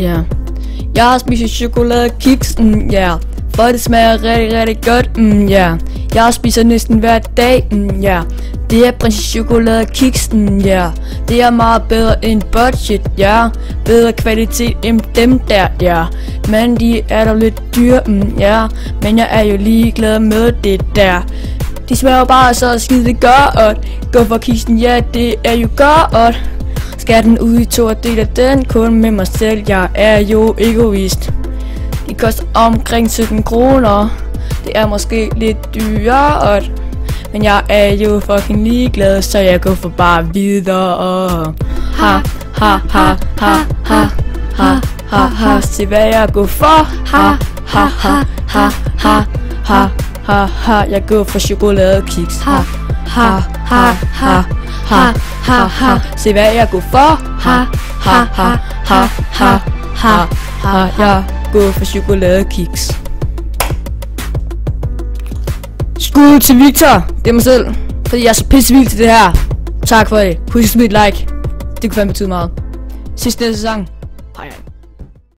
Yeah. Jeg spiser chokoladekiks, yeah. For det smager rigtig, rigtig godt, yeah. Jeg spiser næsten hver dag, yeah. Det er Prinsesse chokoladekiks, yeah. Det er meget bedre end budget, yeah. Bedre kvalitet end dem der, yeah. Men de er dog lidt dyre, yeah. Men jeg er jo ligeglad med det der. De smager bare så skide godt. Gå for kisten, ja, det er jo godt. Skær den ud i to og deler den kun med mig selv. Jeg er jo egoist. De koster omkring 17 kroner. Det er måske lidt dyrt, men jeg er jo fucking ligeglad, så jeg går for bare videre. Ha, ha, ha, ha, ha, ha, ha, ha. Se hvad jeg går for. Ha, ha, ha, ha, ha, ha, ha, ha. Jeg går for chokoladekiks. Ha, ha, ha, ha, ha, ha, ha. Se hvad jeg går for. Ha, ha, ha, ha, ha, ha, ha. Jeg går for chokoladekiks. Skud til Victor, det er mig selv, fordi jeg er så pissevild til det her. Tak for det. Husk at smide et like. Det kunne fandme betyde meget. Sidste sæson. Hej hej.